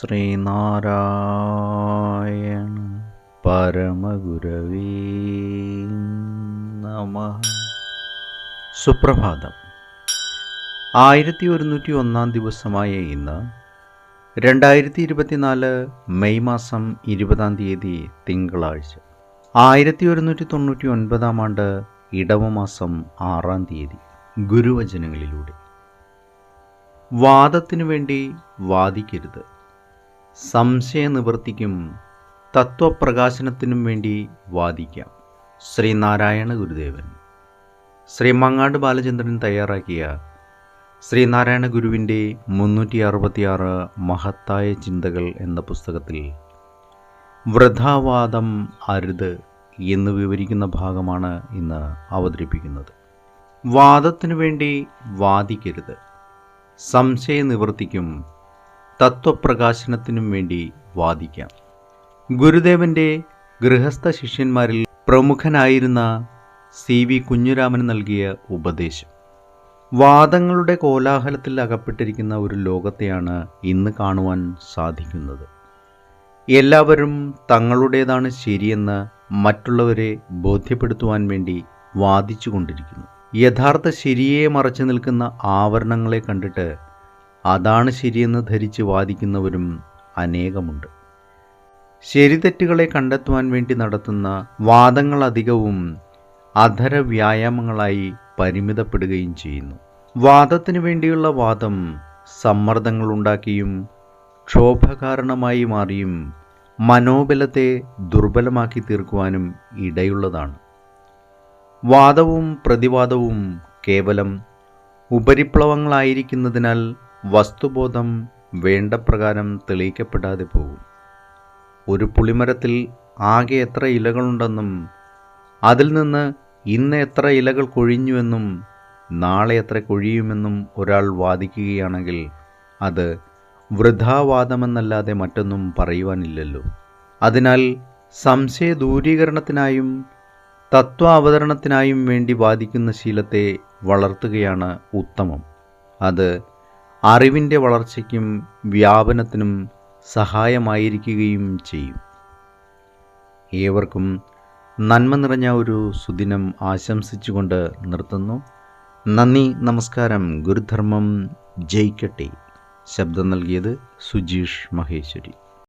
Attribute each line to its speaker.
Speaker 1: ശ്രീനാരായണ പരമഗുരവേ നമഃ. സുപ്രഭാതം. 1101 ദിവസമായ ഇന്ന് 2024 മെയ് മാസം 20 തിങ്കളാഴ്ച, 1199 ആണ്ട് ഇടവമാസം 6 ഗുരുവചനങ്ങളിലൂടെ. വാദത്തിനു വേണ്ടി വാദിക്കരുത്, സംശയനിവൃത്തിക്കും തത്വപ്രകാശനത്തിനും വേണ്ടി വാദിക്കാം. ശ്രീനാരായണ ഗുരുദേവൻ. ശ്രീ മങ്ങാട് ബാലചന്ദ്രൻ തയ്യാറാക്കിയ ശ്രീനാരായണ ഗുരുവിൻ്റെ 366 മഹത്തായ ചിന്തകൾ എന്ന പുസ്തകത്തിൽ വൃഥാവാദം അരുത് എന്ന് വിവരിക്കുന്ന ഭാഗമാണ് ഇന്ന് അവതരിപ്പിക്കുന്നത്. വാദത്തിനു വേണ്ടി വാദിക്കരുത്, സംശയനിവൃത്തിക്കും തത്വപ്രകാശനത്തിനും വേണ്ടി വാദിക്കാം. ഗുരുദേവൻ്റെ ഗൃഹസ്ഥ ശിഷ്യന്മാരിൽ പ്രമുഖനായിരുന്ന CV കുഞ്ഞുരാമൻ നൽകിയ ഉപദേശം. വാദങ്ങളുടെ കോലാഹലത്തിൽ അകപ്പെട്ടിരിക്കുന്ന ഒരു ലോകത്തെയാണ് ഇന്ന് കാണുവാൻ സാധിക്കുന്നത്. എല്ലാവരും തങ്ങളുടേതാണ് ശരിയെന്ന് മറ്റുള്ളവരെ ബോധ്യപ്പെടുത്തുവാൻ വേണ്ടി വാദിച്ചു കൊണ്ടിരിക്കുന്നു. യഥാർത്ഥ ശരിയെ മറച്ചു നിൽക്കുന്ന ആവരണങ്ങളെ കണ്ടിട്ട് അതാണ് ശരിയെന്ന് ധരിച്ച് വാദിക്കുന്നവരും അനേകമുണ്ട്. ശരിതെറ്റുകളെ കണ്ടെത്തുവാൻ വേണ്ടി നടത്തുന്ന വാദങ്ങളധികവും അധര വ്യായാമങ്ങളായി പരിമിതപ്പെടുകയും ചെയ്യുന്നു. വാദത്തിനു വേണ്ടിയുള്ള വാദം സമ്മർദ്ദങ്ങളുണ്ടാക്കിയും ക്ഷോഭകാരണമായി മാറിയും മനോബലത്തെ ദുർബലമാക്കി തീർക്കുവാനും ഇടയുള്ളതാണ്. വാദവും പ്രതിവാദവും കേവലം ഉപരിപ്ലവങ്ങളായിരിക്കുന്നതിനാൽ വസ്തുബോധം വേണ്ട പ്രകാരം തെളിയിക്കപ്പെടാതെ പോകും. ഒരു പുളിമരത്തിൽ ആകെ എത്ര ഇലകളുണ്ടെന്നും അതിൽ നിന്ന് ഇന്ന് എത്ര ഇലകൾ കൊഴിഞ്ഞുവെന്നും നാളെ എത്ര കൊഴിയുമെന്നും ഒരാൾ വാദിക്കുകയാണെങ്കിൽ അത് വൃഥാവാദമെന്നല്ലാതെ മറ്റൊന്നും പറയുവാനില്ലല്ലോ. അതിനാൽ സംശയ ദൂരീകരണത്തിനായും തത്വ അവതരണത്തിനായും വേണ്ടി വാദിക്കുന്ന ശീലത്തെ വളർത്തുകയാണ് ഉത്തമം. അത് അറിവിൻ്റെ വളർച്ചയ്ക്കും വ്യാപനത്തിനും സഹായമായിരിക്കുകയും ചെയ്യും. ഏവർക്കും നന്മ നിറഞ്ഞ ഒരു സുദിനം ആശംസിച്ചുകൊണ്ട് നിർത്തുന്നു. നന്ദി, നമസ്കാരം. ഗുരുധർമ്മം ജയിക്കട്ടെ. ശബ്ദം നൽകിയത് സുജീഷ് മഹേശ്വരി.